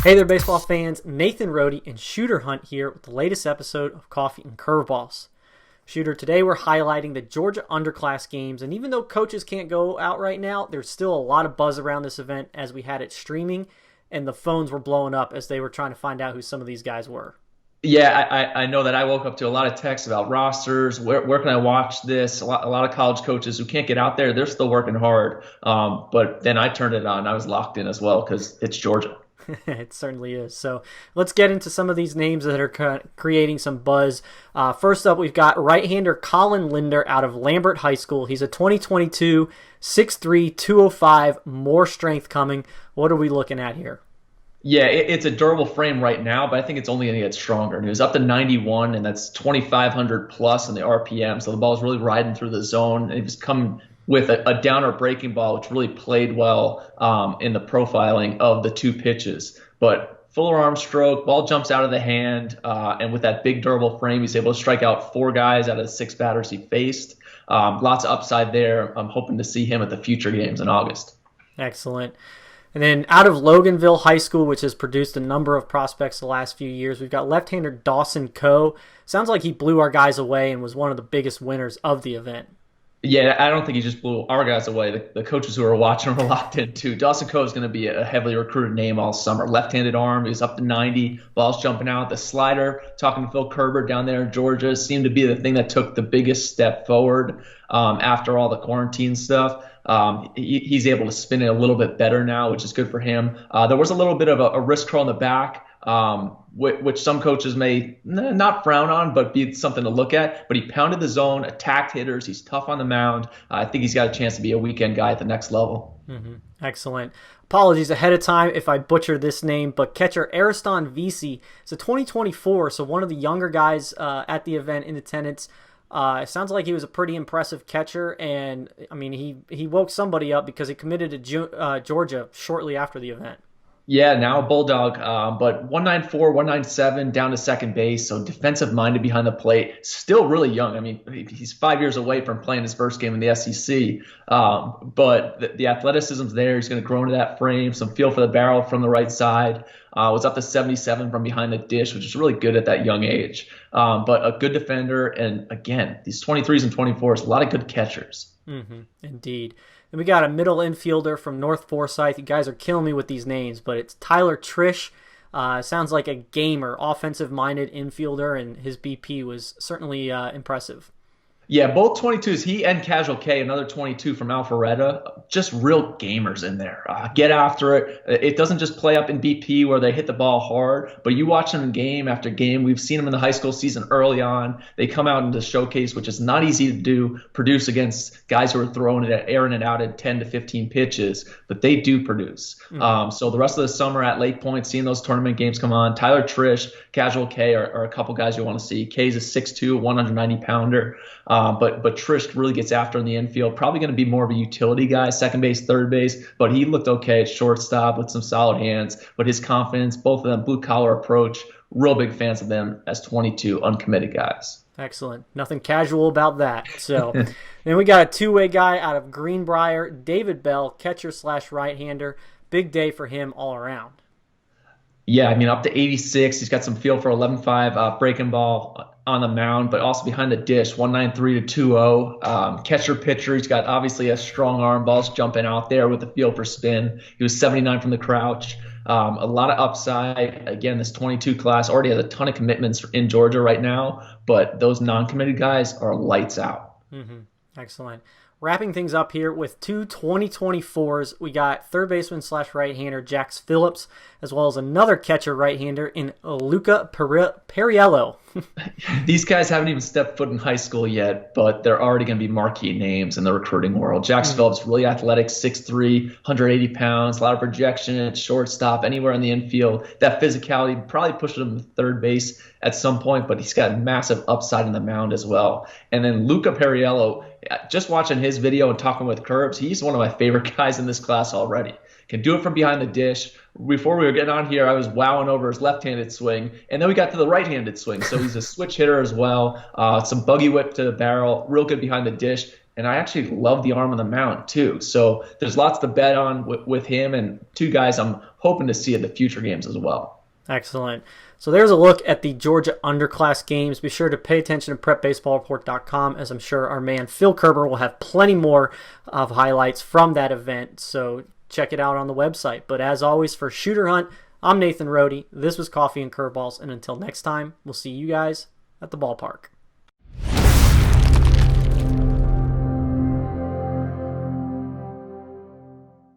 Hey there, baseball fans. Nathan Rohde and Shooter Hunt here with the latest episode of Coffee and Curveballs. Shooter, today we're highlighting the Georgia Underclass Games, and even though coaches can't go out right now, there's still a lot of buzz around this event as we had it streaming, and the phones were blowing up as they were trying to find out who some of these guys were. Yeah, I know that I woke up to a lot of texts about rosters. Where can I watch this? A lot of college coaches who can't get out there, they're still working hard. But then I turned it on. I was locked in as well because it's Georgia. It certainly is. So let's get into some of these names that are creating some buzz. First up, we've got right-hander Colin Linder out of Lambert High School. He's a 2022 6'3", 205, more strength coming. What are we looking at here? Yeah, it's a durable frame right now, but I think it's only going to get stronger. And he was up to 91, and that's 2,500 plus in the RPM. So the ball's really riding through the zone. And he was coming with a downer breaking ball, which really played well in the profiling of the two pitches. But fuller arm stroke, ball jumps out of the hand, and with that big durable frame, he's able to strike out 4 guys out of the 6 batters he faced. Lots of upside there. I'm hoping to see him at the future games in August. Excellent. And then out of Loganville High School, which has produced a number of prospects the last few years, we've got left-hander Dawson Ko. Sounds like he blew our guys away and was one of the biggest winners of the event. Yeah, I don't think he just blew our guys away. The coaches who are watching are locked in too. Dawson Ko is going to be a heavily recruited name all summer. Left-handed arm, he's up to 90. Ball's jumping out. The slider, talking to Phil Kerber down there in Georgia, seemed to be the thing that took the biggest step forward after all the quarantine stuff. He's able to spin it a little bit better now, which is good for him. There was a little bit of a wrist curl in the back, which some coaches may not frown on, but be something to look at. But he pounded the zone, attacked hitters. He's tough on the mound. I think he's got a chance to be a weekend guy at the next level. Mm-hmm. Excellent. Apologies ahead of time if I butcher this name, but catcher Ariston VC is a 2024, so one of the younger guys at the event in attendance. It sounds like he was a pretty impressive catcher, and I mean he woke somebody up because he committed to Georgia shortly after the event. Yeah, now a Bulldog, but 194, 197 down to second base, so defensive minded behind the plate. Still really young. I mean, he's 5 years away from playing his first game in the SEC, but the athleticism's there. He's going to grow into that frame, some feel for the barrel from the right side. Was up to 77 from behind the dish, which is really good at that young age. But a good defender, and again, these 23s and 24s, a lot of good catchers. Mm-hmm. Indeed. Then we got a middle infielder from North Forsyth. You guys are killing me with these names, but it's Tyler Trish. Sounds like a gamer, offensive-minded infielder, and his BP was certainly impressive. Yeah, both 22s, he and Casual K, another 22 from Alpharetta, just real gamers in there. Get after it. It doesn't just play up in BP where they hit the ball hard, but you watch them game after game. We've seen them in the high school season early on. They come out into showcase, which is not easy to do, produce against guys who are throwing it, airing it out at 10 to 15 pitches, but they do produce. Mm-hmm. So the rest of the summer at Lake Point, seeing those tournament games come on, Tyler Trish, Casual K are a couple guys you want to see. K's a 6'2", 190-pounder. But Trish really gets after in the infield. Probably going to be more of a utility guy, second base, third base. But he looked okay at shortstop with some solid hands. But his confidence, both of them, blue-collar approach, real big fans of them as 22 uncommitted guys. Excellent. Nothing casual about that. So then we got a two-way guy out of Greenbrier, David Bell, catcher/right-hander. Big day for him all around. Yeah, I mean, up to 86. He's got some feel for 11.5 breaking ball on the mound, but also behind the dish, 193 to 2-0. Catcher pitcher, he's got obviously a strong arm. Ball's jumping out there with the feel for spin. He was 79 from the crouch. A lot of upside. Again, this 22 class already has a ton of commitments in Georgia right now, but those non-committed guys are lights out. Mm-hmm. Excellent. Wrapping things up here with two 2024s, we got third baseman/right-hander Jax Phillips, as well as another catcher right-hander in Luca Perriello. These guys haven't even stepped foot in high school yet, but they're already going to be marquee names in the recruiting world. Jax Phillips, really athletic, 6'3", 180 pounds, a lot of projection at shortstop, anywhere in the infield. That physicality probably pushes him to third base at some point, but he's got massive upside in the mound as well. And then Luca Perriello, just watching his video and talking with Curbs, he's one of my favorite guys in this class already. Can do it from behind the dish. Before we were getting on here, I was wowing over his left-handed swing, and then we got to the right-handed swing. So he's a switch hitter as well. Some buggy whip to the barrel, real good behind the dish. and I actually love the arm of the mount too. So there's lots to bet on with him, and two guys I'm hoping to see at the future games as well. Excellent. So there's a look at the Georgia Underclass Games. Be sure to pay attention to prepbaseballreport.com, as I'm sure our man Phil Kerber will have plenty more of highlights from that event. So check it out on the website. But as always, for Shooter Hunt, I'm Nathan Rohde. This was Coffee and Curveballs, and until next time, we'll see you guys at the ballpark.